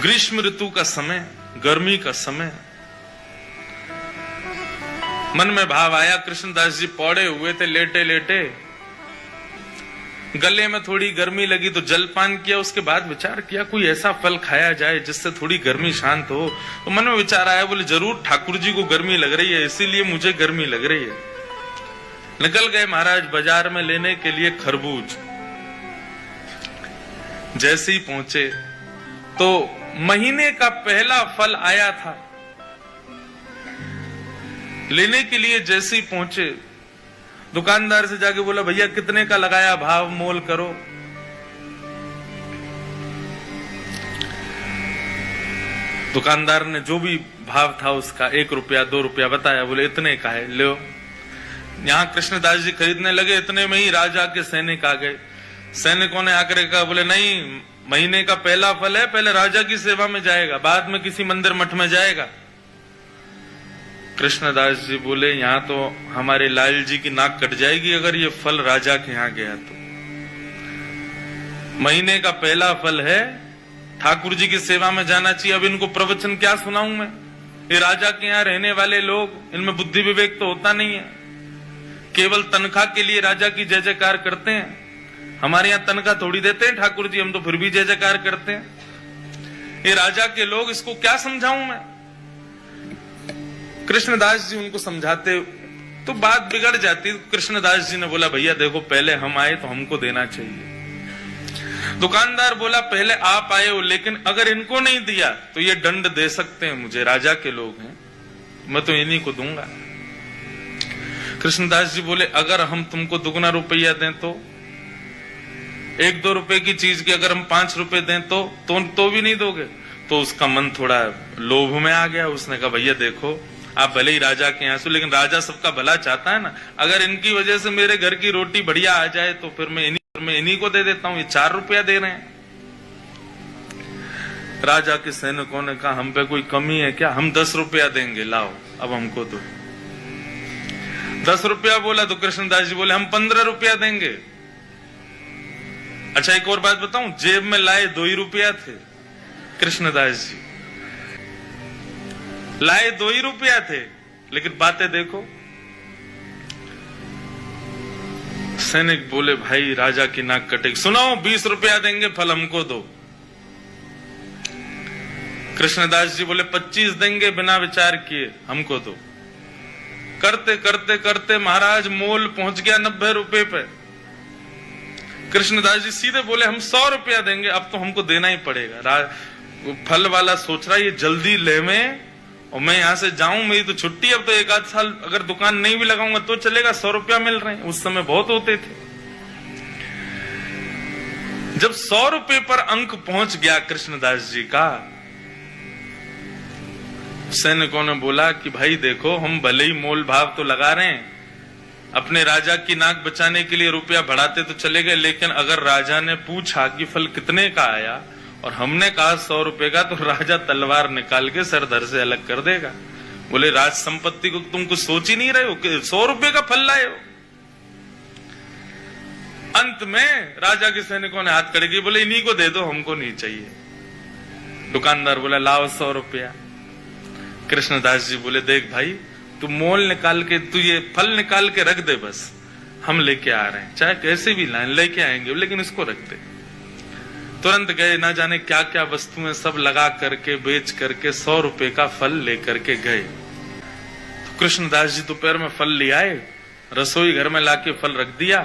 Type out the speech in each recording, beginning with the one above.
ग्रीष्म ऋतु का समय, गर्मी का समय, मन में भाव आया। कृष्णदास जी पौड़े हुए थे लेटे लेटे, गले में थोड़ी गर्मी लगी तो जलपान किया। उसके बाद विचार किया कोई ऐसा फल खाया जाए जिससे थोड़ी गर्मी शांत हो। तो मन में विचार आया, बोले जरूर ठाकुर जी को गर्मी लग रही है, इसीलिए मुझे गर्मी लग रही है। निकल गए महाराज बाजार में लेने के लिए खरबूज। जैसे ही पहुंचे तो महीने का पहला फल आया था। लेने के लिए जैसे ही पहुंचे, दुकानदार से जाके बोला भैया कितने का लगाया, भाव मोल करो। दुकानदार ने जो भी भाव था उसका 1 रुपया 2 रुपया बताया। बोले इतने का है, लो। यहां कृष्णदास जी खरीदने लगे, इतने में ही राजा के सैनिक आ गए। सैनिकों ने आकर कहा, बोले नहीं, महीने का पहला फल है, पहले राजा की सेवा में जाएगा, बाद में किसी मंदिर मठ में जाएगा। कृष्णदास जी बोले यहां तो हमारे लाल जी की नाक कट जाएगी अगर ये फल राजा के यहां गया तो। महीने का पहला फल है, ठाकुर जी की सेवा में जाना चाहिए। अब इनको प्रवचन क्या सुनाऊं मैं? ये राजा के यहां रहने वाले लोग, इनमें बुद्धि विवेक तो होता नहीं है, केवल तनख्वाह के लिए राजा की जय जयकार करते हैं। हमारे यहां तनख्वाह थोड़ी देते हैं ठाकुर जी, हम तो फिर भी जय जयकार करते हैं। ये राजा के लोग, इसको क्या समझाऊं मैं? कृष्णदास जी उनको समझाते तो बात बिगड़ जाती। कृष्णदास जी ने बोला भैया देखो, पहले हम आए तो हमको देना चाहिए। दुकानदार बोला पहले आप आए हो, लेकिन अगर इनको नहीं दिया तो ये दंड दे सकते हैं मुझे, राजा के लोग हैं, मैं तो इन्हीं को दूंगा। कृष्णदास जी बोले अगर हम तुमको दुगना रुपया दें तो, 1-2 रुपए की चीज की अगर हम 5 रुपए दें तो भी नहीं दोगे? तो उसका मन थोड़ा लोभ में आ गया। उसने कहा भैया देखो, आप भले ही राजा के यहाँ से, लेकिन राजा सबका भला चाहता है ना। अगर इनकी वजह से मेरे घर की रोटी बढ़िया आ जाए तो फिर मैं इन्हीं को दे देता हूं, ये 4 रुपया दे रहे हैं। राजा के सैनिकों ने कहा हम पे कोई कमी है क्या, हम 10 रुपया देंगे, लाओ अब हमको दो। 10 रुपया बोला तो कृष्णदास जी बोले हम 15 रुपया देंगे। अच्छा एक और बात बताऊं, जेब में लाए 2 ही रुपया थे। कृष्णदास जी लाए 2 ही रुपया थे, लेकिन बातें देखो। सैनिक बोले भाई राजा की नाक कटेगी, सुनो 20 रुपया देंगे, फल हमको दो। कृष्णदास जी बोले 25 देंगे, बिना विचार किए हमको दो। करते करते करते महाराज मोल पहुंच गया 90 रुपए पे। कृष्णदास जी सीधे बोले हम 100 रुपया देंगे, अब तो हमको देना ही पड़ेगा। फल वाला सोच रहा है ये जल्दी ले में, और मैं यहां से जाऊं, मेरी तो छुट्टी, अब तो 1-8 साल अगर दुकान नहीं भी लगाऊंगा तो चलेगा, 100 रुपया मिल रहे हैं, उस समय बहुत होते थे। जब 100 रुपए पर अंक पहुंच गया कृष्णदास जी का, सैनिकों ने बोला कि भाई देखो, हम भले ही मोल भाव तो लगा रहे हैं, अपने राजा की नाक बचाने के लिए रुपया बढ़ाते तो चले गए, लेकिन अगर राजा ने पूछा कि फल कितने का आया और हमने कहा 100 रुपए का, तो राजा तलवार निकाल के सर धर से अलग कर देगा। बोले राज संपत्ति को तुम कुछ सोच ही नहीं रहे हो कि 100 रुपए का फल लाए हो। अंत में राजा के सैनिकों ने हाथ खड़े किए, बोले इन्हीं को दे दो, हमको नहीं चाहिए। दुकानदार बोला लाओ 100 रुपया। कृष्णदास जी बोले देख भाई, तू मोल निकाल के, तू ये फल निकाल के रख दे, बस हम लेके आ रहे हैं, चाहे कैसे भी लाएं लेके आएंगे, लेकिन इसको रख दे। तुरंत गए, ना जाने क्या क्या वस्तुएं सब लगा करके बेच करके 100 रुपए का फल लेकर के गए। तो कृष्णदास जी दोपहर में फल ले आए, रसोई घर में लाके फल रख दिया।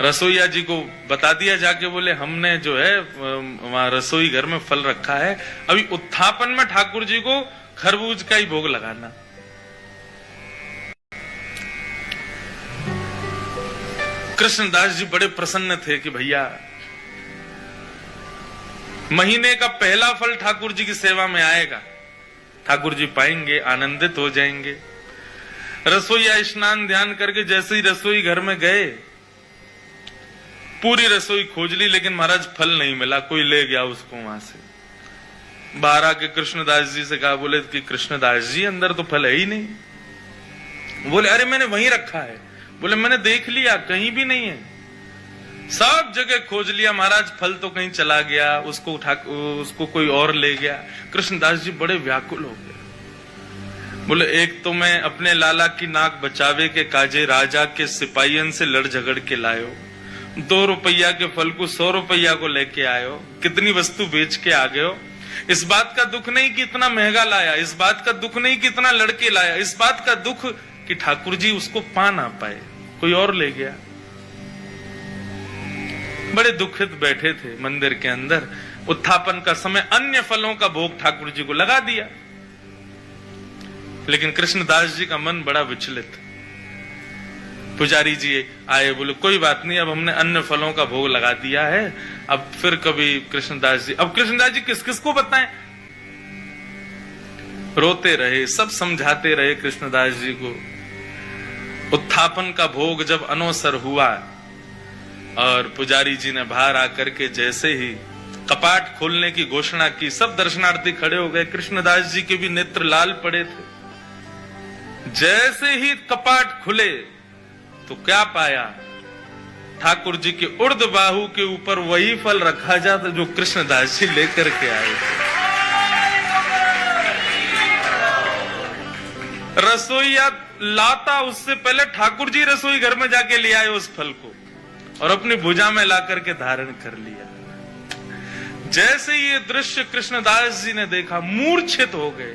रसोईया जी को बता दिया जाके, बोले हमने जो है वहां रसोई घर में फल रखा है, अभी उत्थापन में ठाकुर जी को खरबूज का ही भोग लगाना। कृष्णदास जी बड़े प्रसन्न थे कि भैया महीने का पहला फल ठाकुर जी की सेवा में आएगा, ठाकुर जी पाएंगे, आनंदित हो जाएंगे। रसोईया स्नान ध्यान करके जैसे ही रसोई घर में गए, पूरी रसोई खोज ली, लेकिन महाराज फल नहीं मिला, कोई ले गया उसको वहां से। बाहर आके कृष्णदास जी से कहा, बोले कि कृष्णदास जी अंदर तो फल है ही नहीं। बोले अरे मैंने वहीं रखा है। बोले मैंने देख लिया, कहीं भी नहीं है। सब जगह खोज लिया महाराज, फल तो कहीं चला गया, उसको कोई और ले गया। कृष्णदास जी बड़े व्याकुल हो गए। बोले एक तो मैं अपने लाला की नाक बचावे के काजे राजा के सिपाहियन से लड़ झगड़ के लायो, 2 रुपया के फल को 100 रुपया को लेके आयो, कितनी वस्तु बेच के आ गयो। इस बात का दुख नहीं कि इतना महंगा लाया, इस बात का दुख नहीं कि इतना लड़के लाया, इस बात का दुख कि ठाकुर जी उसको पा ना पाए, कोई और ले गया। बड़े दुखित बैठे थे मंदिर के अंदर। उत्थापन का समय, अन्य फलों का भोग ठाकुर जी को लगा दिया, लेकिन कृष्णदास जी का मन बड़ा विचलित। पुजारी जी आए, बोले कोई बात नहीं, अब हमने अन्य फलों का भोग लगा दिया है, अब फिर कभी कृष्णदास जी, अब कृष्णदास जी किस किस को बताएं। रोते रहे, सब समझाते रहे कृष्णदास जी को। उत्थापन का भोग जब अनौसर हुआ और पुजारी जी ने बाहर आकर के जैसे ही कपाट खोलने की घोषणा की, सब दर्शनार्थी खड़े हो गए। कृष्णदास जी के भी नेत्र लाल पड़े थे। जैसे ही कपाट खुले तो क्या पाया, ठाकुर जी के उर्ध बाहु के ऊपर वही फल रखा जाता जो कृष्णदास जी लेकर के आए थे। रसोईया लाता उससे पहले ठाकुर जी रसोई घर में जाके ले आए उस फल को और अपनी भुजा में ला करके धारण कर लिया। जैसे ये दृश्य कृष्णदास जी ने देखा, मूर्छित हो गए।